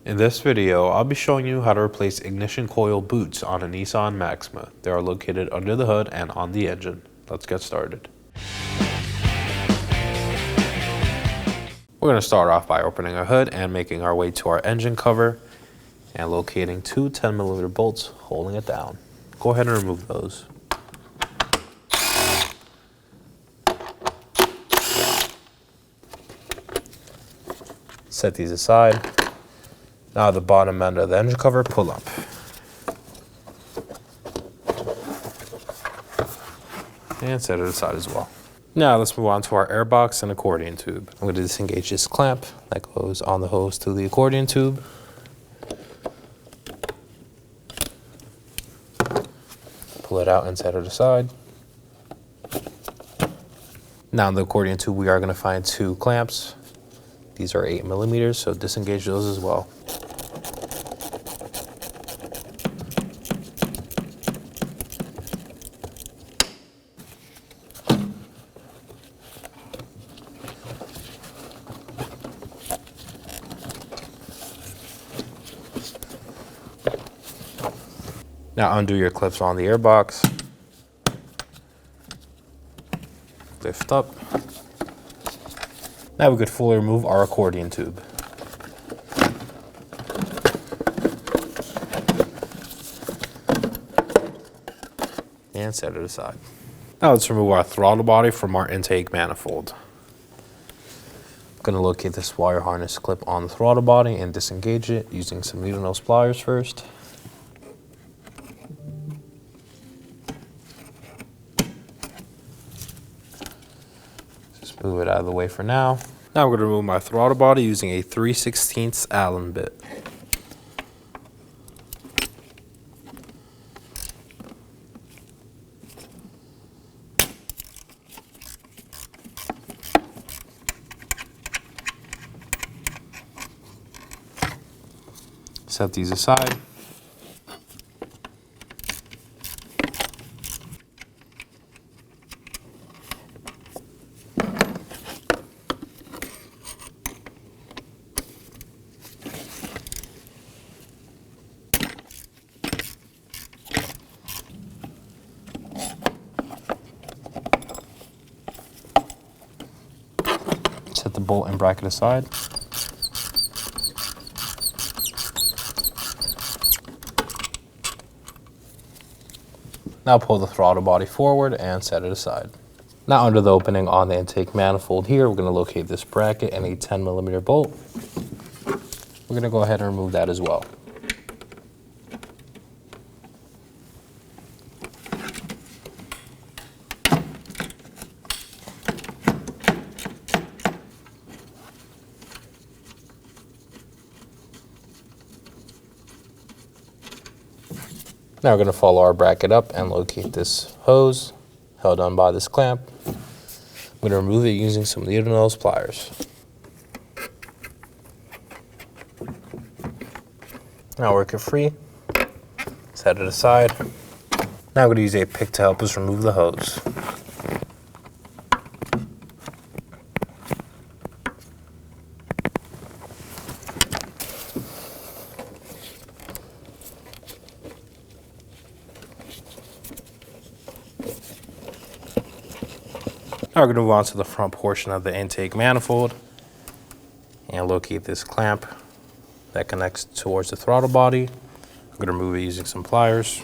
In this video, I'll be showing you how to replace ignition coil boots on a Nissan Maxima. They are located under the hood and on the engine. Let's get started. We're going to start off by opening our hood and making our way to our engine cover and locating two 10mm bolts holding it down. Go ahead and remove those. Set these aside. Now the bottom end of the engine cover, pull up. And set it aside as well. Now let's move on to our airbox and accordion tube. I'm going to disengage this clamp that goes on the hose to the accordion tube. Pull it out and set it aside. Now in the accordion tube we are going to find two clamps. These are 8mm, so disengage those as well. Now undo your clips on the airbox. Lift up. Now we could fully remove our accordion tube. And set it aside. Now let's remove our throttle body from our intake manifold. I'm going to locate this wire harness clip on the throttle body and disengage it using some needle nose pliers first. Move it out of the way for now. Now we're going to remove my throttle body using a 3/16 Allen bit. Set these aside. Set the bolt and bracket aside. Now pull the throttle body forward and set it aside. Now under the opening on the intake manifold here, we're going to locate this bracket and a 10mm bolt. We're going to go ahead and remove that as well. Now we're going to follow our bracket up and locate this hose held on by this clamp. I'm going to remove it using some needle nose pliers. Now work it free. Set it aside. Now I'm going to use a pick to help us remove the hose. Now we're going to move on to the front portion of the intake manifold and locate this clamp that connects towards the throttle body. I'm going to remove it using some pliers.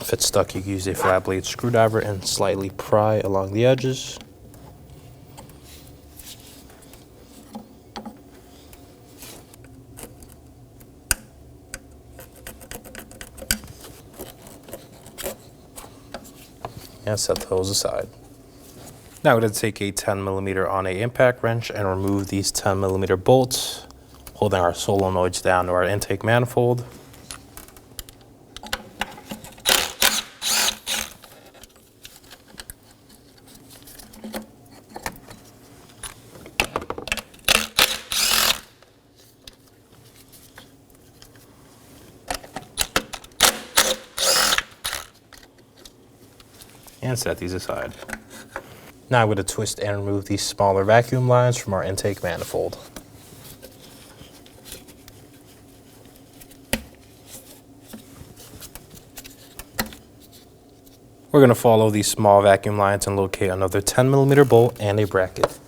If it's stuck, you can use a flat blade screwdriver and slightly pry along the edges. And set the hose aside. Now we're going to take a 10mm on a impact wrench and remove these 10mm bolts, holding our solenoids down to our intake manifold. and set these aside. Now I'm going to twist and remove these smaller vacuum lines from our intake manifold. We're going to follow these small vacuum lines and locate another 10mm bolt and a bracket.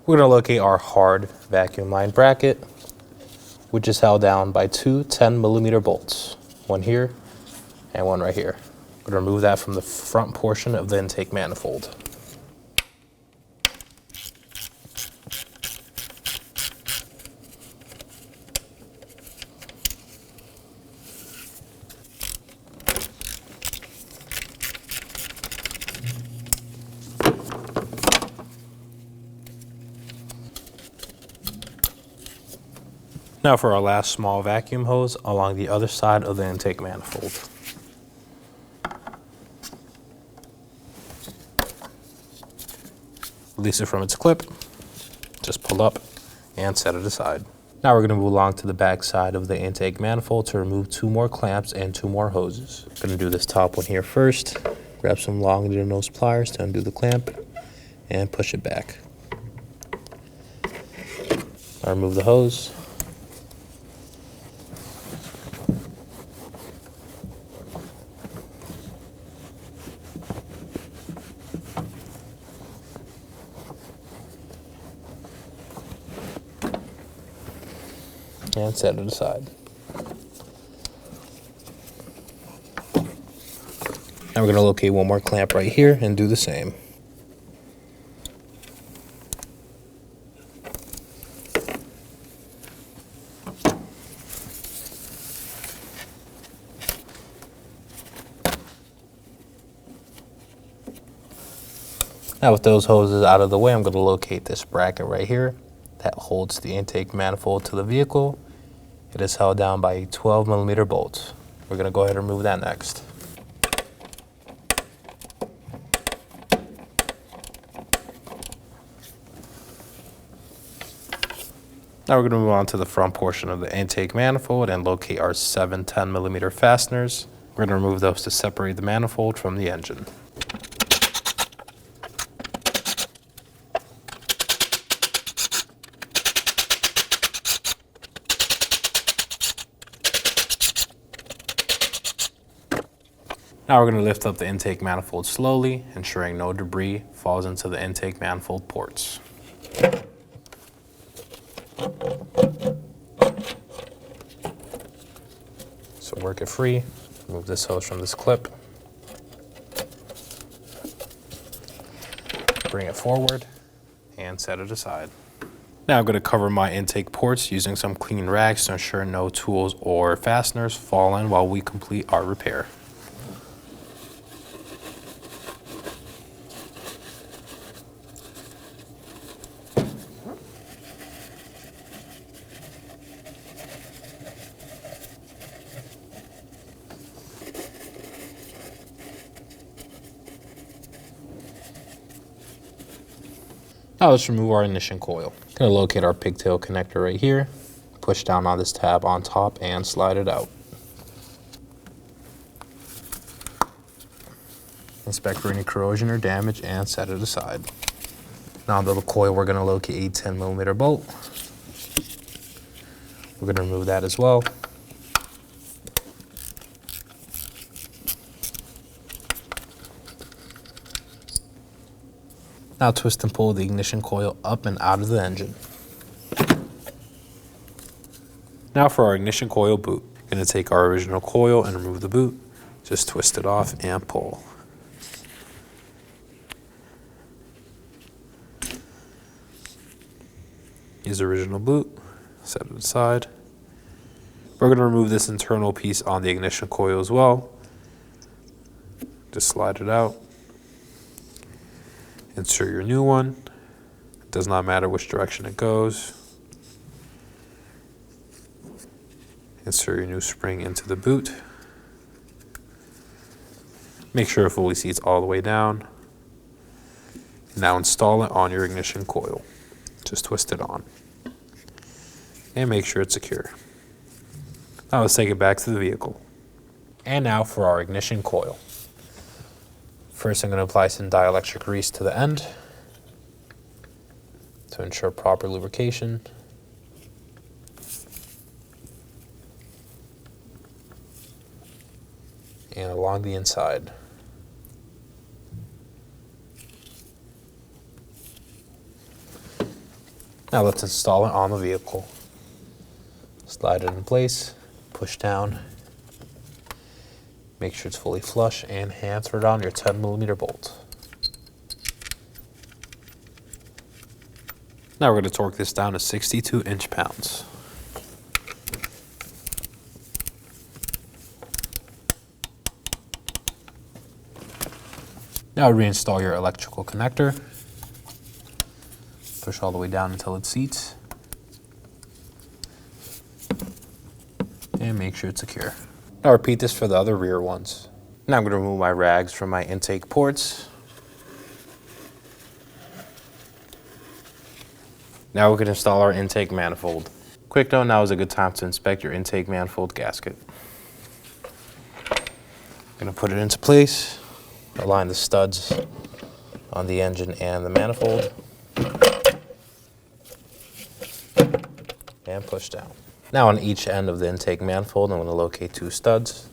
We're going to locate our hard vacuum line bracket, which is held down by two 10mm bolts, one here and one right here. We're going to remove that from the front portion of the intake manifold. Now for our last small vacuum hose along the other side of the intake manifold. Release it from its clip, just pull up and set it aside. Now we're going to move along to the back side of the intake manifold to remove two more clamps and two more hoses. I'm going to do this top one here first. Grab some long nose pliers to undo the clamp and push it back. I'll remove the hose. And set it aside. Now we're going to locate one more clamp right here and do the same. Now with those hoses out of the way, I'm going to locate this bracket right here that holds the intake manifold to the vehicle. It is held down by a 12mm bolt. We're going to go ahead and remove that next. Now we're going to move on to the front portion of the intake manifold and locate our 7 10mm fasteners. We're going to remove those to separate the manifold from the engine. Now we're going to lift up the intake manifold slowly, ensuring no debris falls into the intake manifold ports. So work it free, remove this hose from this clip, bring it forward, and set it aside. Now I'm going to cover my intake ports using some clean rags to ensure no tools or fasteners fall in while we complete our repair. Now let's remove our ignition coil. Gonna locate our pigtail connector right here, push down on this tab on top and slide it out. Inspect for any corrosion or damage and set it aside. Now on the coil, we're gonna locate a 10mm bolt. We're gonna remove that as well. Now twist and pull the ignition coil up and out of the engine. Now for our ignition coil boot. We're going to take our original coil and remove the boot. Just twist it off and pull. Use the original boot, set it aside. We're going to remove this internal piece on the ignition coil as well. Just slide it out. Insert your new one. It does not matter which direction it goes. Insert your new spring into the boot. Make sure it fully seats all the way down. Now install it on your ignition coil. Just twist it on. And make sure it's secure. Now let's take it back to the vehicle. And now for our ignition coil. First, I'm going to apply some dielectric grease to the end to ensure proper lubrication. and along the inside. Now let's install it on the vehicle. Slide it in place, push down, make sure it's fully flush, and hand thread on your 10mm bolt. Now we're going to torque this down to 62 inch-pounds. Now reinstall your electrical connector. Push all the way down until it seats. And make sure it's secure. Now repeat this for the other rear ones. Now I'm going to remove my rags from my intake ports. Now we can install our intake manifold. Quick note, now is a good time to inspect your intake manifold gasket. I'm going to put it into place, align the studs on the engine and the manifold, and push down. Now on each end of the intake manifold, I'm going to locate 2 studs.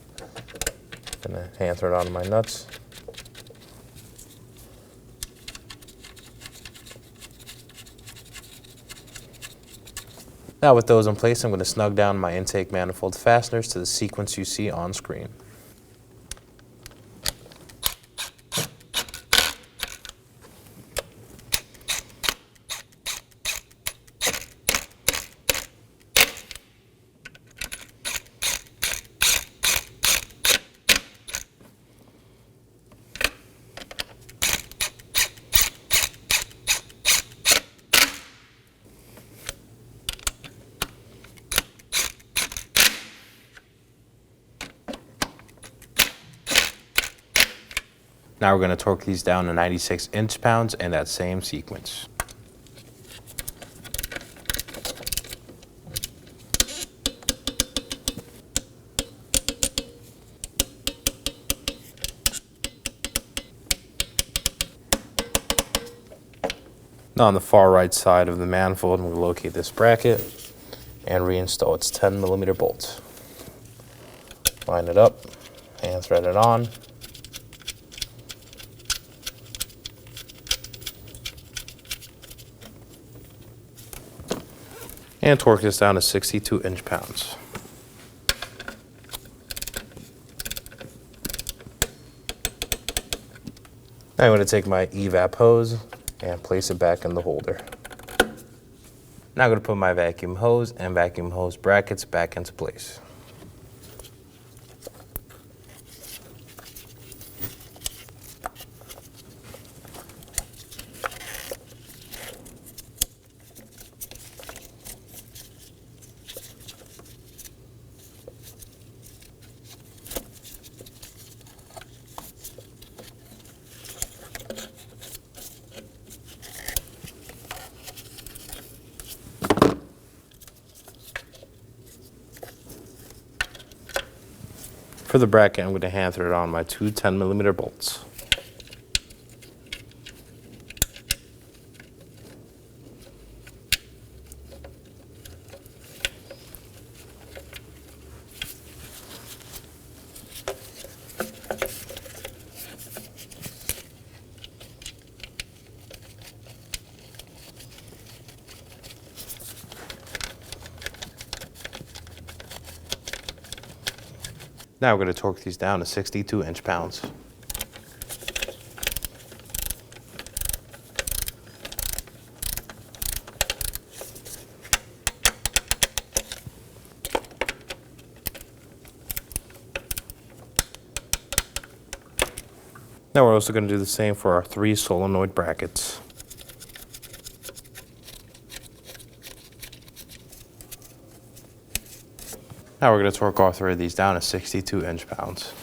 I'm going to hand thread onto my nuts. Now with those in place, I'm going to snug down my intake manifold fasteners to the sequence you see on screen. Now we're going to torque these down to 96 inch-pounds in that same sequence. Now on the far right side of the manifold, I'm going to locate this bracket and reinstall its 10mm bolt. Line it up, hand thread it on. And torque this down to 62 inch-pounds. Now I'm going to take my evap hose and place it back in the holder. Now I'm going to put my vacuum hose and vacuum hose brackets back into place. For the bracket, I'm going to hand thread on my 2 10mm bolts. Now we're going to torque these down to 62 inch-pounds. Now we're also going to do the same for our 3 solenoid brackets. Now we're going to torque all 3 of these down to 62 inch-pounds.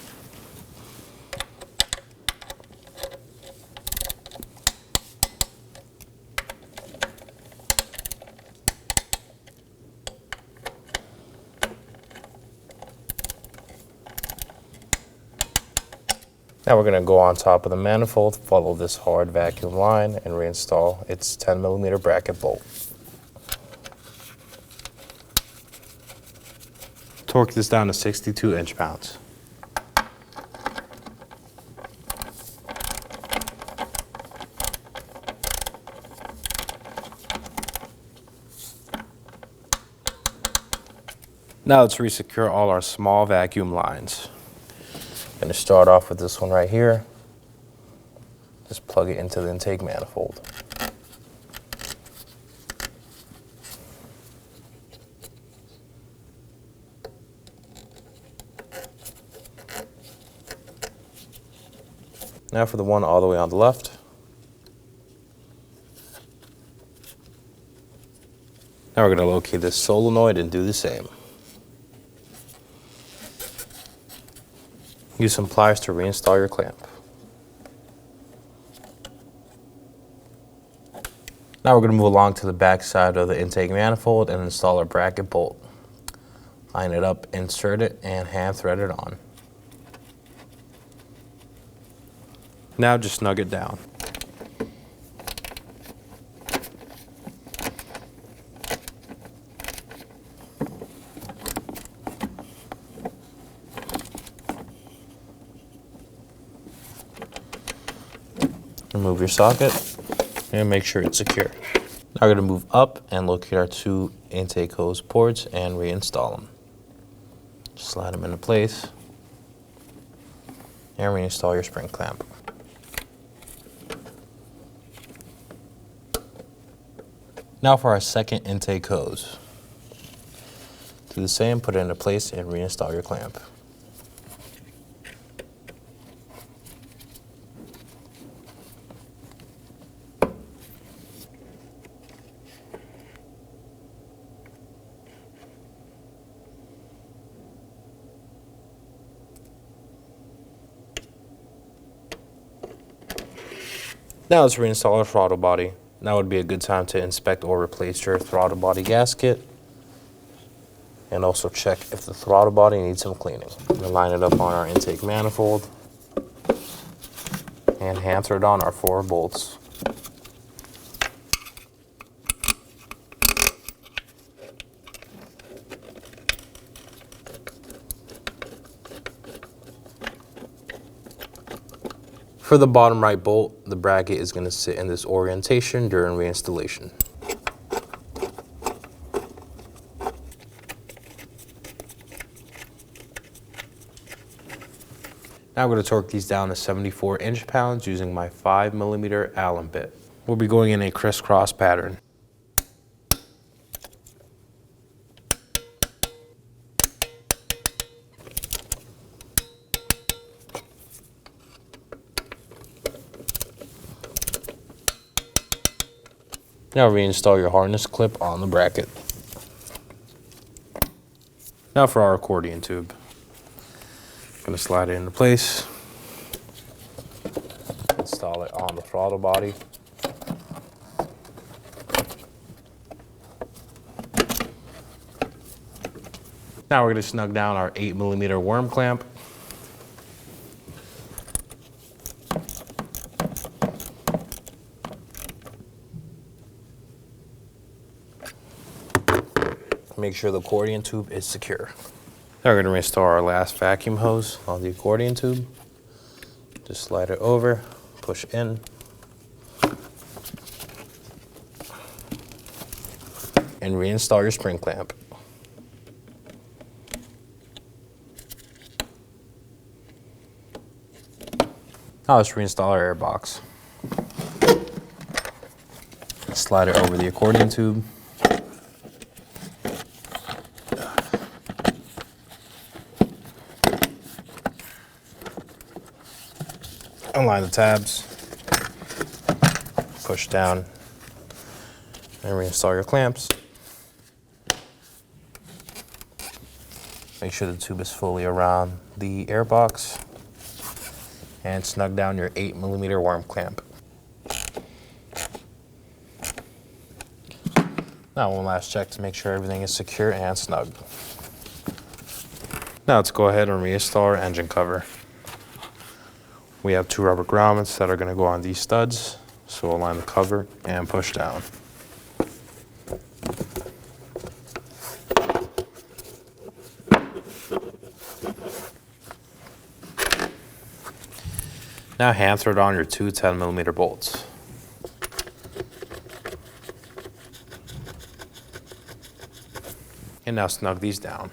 Now we're going to go on top of the manifold, follow this hard vacuum line, and reinstall its 10mm bracket bolt. Torque this down to 62 inch-pounds. Now let's resecure all our small vacuum lines. I'm going to start off with this one right here. Just plug it into the intake manifold. Now for the one all the way on the left. Now we're going to locate this solenoid and do the same. Use some pliers to reinstall your clamp. Now we're going to move along to the back side of the intake manifold and install our bracket bolt. Line it up, insert it, and hand thread it on. Now just snug it down. Remove your socket and make sure it's secure. Now we're going to move up and locate our two intake hose ports and reinstall them. Just slide them into place and reinstall your spring clamp. Now for our second intake hose. Do the same, put it into place and reinstall your clamp. Now let's reinstall our throttle body. Now would be a good time to inspect or replace your throttle body gasket. And also check if the throttle body needs some cleaning. We're going to line it up on our intake manifold. And hand thread on our 4 bolts. For the bottom right bolt, the bracket is going to sit in this orientation during reinstallation. Now I'm going to torque these down to 74 inch-pounds using my 5mm Allen bit. We'll be going in a crisscross pattern. Now reinstall your harness clip on the bracket. Now for our accordion tube. I'm going to slide it into place. Install it on the throttle body. Now we're going to snug down our 8mm worm clamp. Make sure the accordion tube is secure. Now we're going to restore our last vacuum hose on the accordion tube. Just slide it over, push in, and reinstall your spring clamp. Now let's reinstall our air box. Slide it over the accordion tube. Unline the tabs, push down, and reinstall your clamps. Make sure the tube is fully around the air box, and snug down your 8mm worm clamp. Now one last check to make sure everything is secure and snug. Now let's go ahead and reinstall our engine cover. We have 2 rubber grommets that are going to go on these studs, so we'll align the cover and push down. Now hand thread on your 2 10mm bolts. And now snug these down.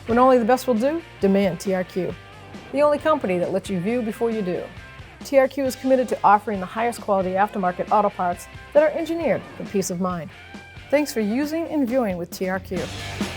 When only the best will do, demand TRQ. The only company that lets you view before you do. TRQ is committed to offering the highest quality aftermarket auto parts that are engineered for peace of mind. Thanks for using and viewing with TRQ.